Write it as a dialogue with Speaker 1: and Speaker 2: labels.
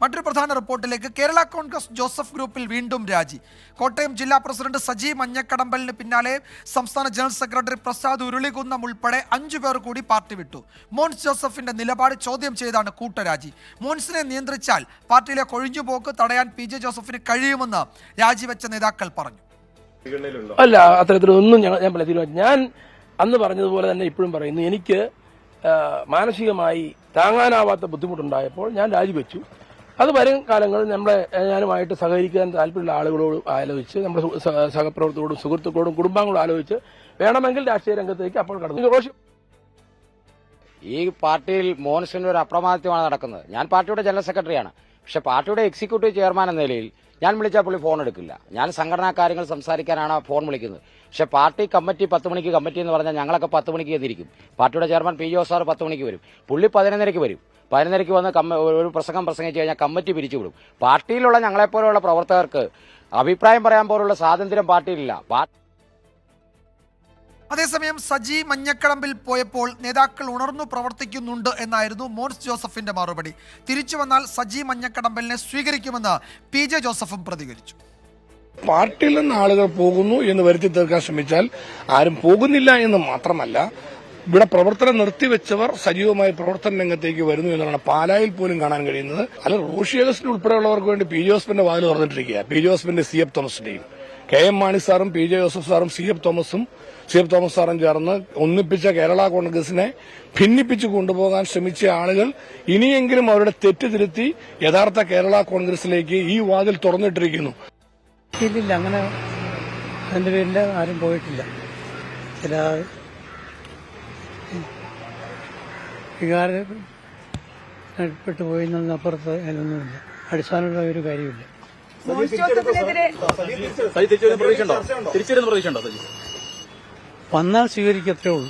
Speaker 1: മറ്റൊരു പ്രധാന റിപ്പോർട്ടിലേക്ക്. കേരള കോൺഗ്രസ് ജോസഫ് ഗ്രൂപ്പിൽ വീണ്ടും രാജി. കോട്ടയം ജില്ലാ പ്രസിഡന്റ് സജി മഞ്ഞക്കടമ്പലിന് പിന്നാലെ സംസ്ഥാന ജനറൽ സെക്രട്ടറി പ്രസാദ് ഉരുളികുന്നം ഉൾപ്പെടെ 5 പേർ കൂടി പാർട്ടി വിട്ടു. മോൻസ് ജോസഫിന്റെ നിലപാട് ചോദ്യം ചെയ്താണ് കൂട്ടരാജി. മോൻസിനെ നിയന്ത്രിച്ചാൽ പാർട്ടിയിലെ കൊഴിഞ്ഞുപോക്ക് തടയാൻ PJ ജോസഫിന് കഴിയുമെന്ന് രാജിവെച്ച നേതാക്കൾ പറഞ്ഞു.
Speaker 2: അല്ല, അത്തരത്തിലൊന്നും ഞാൻ അന്ന് പറഞ്ഞതുപോലെ തന്നെ ഇപ്പോഴും പറയുന്നു. എനിക്ക് മാനസികമായി താങ്ങാനാവാത്ത ബുദ്ധിമുട്ടുണ്ടായപ്പോൾ ഞാൻ രാജിവെച്ചു. അത് വരും കാലങ്ങളിൽ ഞാനുമായിട്ട് സഹകരിക്കാൻ താല്പര്യമുള്ള ആളുകളോട് ആലോചിച്ച്, നമ്മുടെ സഹപ്രവർത്തകരോടും സുഹൃത്തുക്കളോടും കുടുംബാംഗങ്ങളോടും ആലോചിച്ച് വേണമെങ്കിൽ രാഷ്ട്രീയ രംഗത്തേക്ക് അപ്പോൾ കടന്നു.
Speaker 3: ഈ പാർട്ടിയിൽ മോൻസിന്റെ ഒരു അപ്രമാദിത്വമാണ് നടക്കുന്നത്. ഞാൻ പാർട്ടിയുടെ ജനറൽ സെക്രട്ടറിയാണ്. പക്ഷെ പാർട്ടിയുടെ എക്സിക്യൂട്ടീവ് ചെയർമാൻ എന്ന നിലയിൽ ഞാൻ വിളിച്ചാൽ പുള്ളി ഫോൺ എടുക്കില്ല. ഞാൻ സംഘടനാ കാര്യങ്ങൾ സംസാരിക്കാനാണ് ഫോൺ വിളിക്കുന്നത്. പക്ഷെ പാർട്ടി കമ്മിറ്റി 10 മണിക്ക് കമ്മിറ്റി എന്ന് പറഞ്ഞാൽ ഞങ്ങളൊക്കെ 10 മണിക്ക് എത്തിയിരിക്കും. പാർട്ടിയുടെ ചെയർമാൻ PJ ജോസ് സാർ 10 മണിക്ക് വരും. പുള്ളി 11:30 വരും. 11:30 വന്ന് ഒരു പ്രസംഗിച്ചു കഴിഞ്ഞാൽ കമ്മിറ്റി പിരിച്ചുവിടും. പാർട്ടിയിലുള്ള ഞങ്ങളെപ്പോലുള്ള പ്രവർത്തകർക്ക് അഭിപ്രായം പറയാൻ പോലുള്ള സ്വാതന്ത്ര്യം പാർട്ടിയിലില്ല.
Speaker 1: അതേസമയം സജി മഞ്ഞക്കടമ്പിൽ പോയപ്പോൾ നേതാക്കൾ ഉണർന്നു പ്രവർത്തിക്കുന്നുണ്ട് എന്നായിരുന്നു മോൻസ് ജോസഫിന്റെ മറുപടി. തിരിച്ചു വന്നാൽ സജി മഞ്ഞക്കടമ്പലിനെ സ്വീകരിക്കുമെന്ന് PJ ജോസഫും പ്രതികരിച്ചു.
Speaker 4: പാർട്ടിയിൽ നിന്ന് ആളുകൾ പോകുന്നു എന്ന് വരുത്തി തീർക്കാൻ ശ്രമിച്ചാൽ ആരും പോകുന്നില്ല എന്ന് മാത്രമല്ല, ഇവിടെ പ്രവർത്തനം നിർത്തിവെച്ചവർ സജീവമായി പ്രവർത്തന രംഗത്തേക്ക് വരുന്നു എന്നാണ് പാലായിൽ പോലും കാണാൻ കഴിയുന്നത്. അല്ല, റോഷി അഗസ്റ്റിൻ ഉൾപ്പെടെയുള്ളവർക്ക് വേണ്ടി PJ ജോസഫിന്റെ വാതിൽ തുറന്നിട്ടിരിക്കുക. PJ ജോസഫിന്റെ CF തോമസിന്റെയും KM മാണി സാറും PJ ജോസഫ് സാറും CF തോമസ് സാറും ചേർന്ന് ഒന്നിപ്പിച്ച കേരള കോൺഗ്രസിനെ ഭിന്നിപ്പിച്ചു കൊണ്ടുപോകാൻ ശ്രമിച്ച ആളുകൾ ഇനിയെങ്കിലും അവരുടെ തെറ്റ് തിരുത്തി യഥാർത്ഥ കേരള കോൺഗ്രസിലേക്ക് ഈ വാതിൽ തുറന്നിട്ടിരിക്കുന്നു.
Speaker 5: ഇല്ലില്ല, അങ്ങനെ അതിന്റെ പേരിൽ ആരും പോയിട്ടില്ല. ചില വികാരപ്പെട്ടു പോയി എന്നപ്പുറത്ത് അതിലൊന്നുമില്ല. അടിസ്ഥാനമുള്ള ഒരു കാര്യമില്ല. വന്നാൽ സ്വീകരിക്കത്രേ ഉള്ളൂ.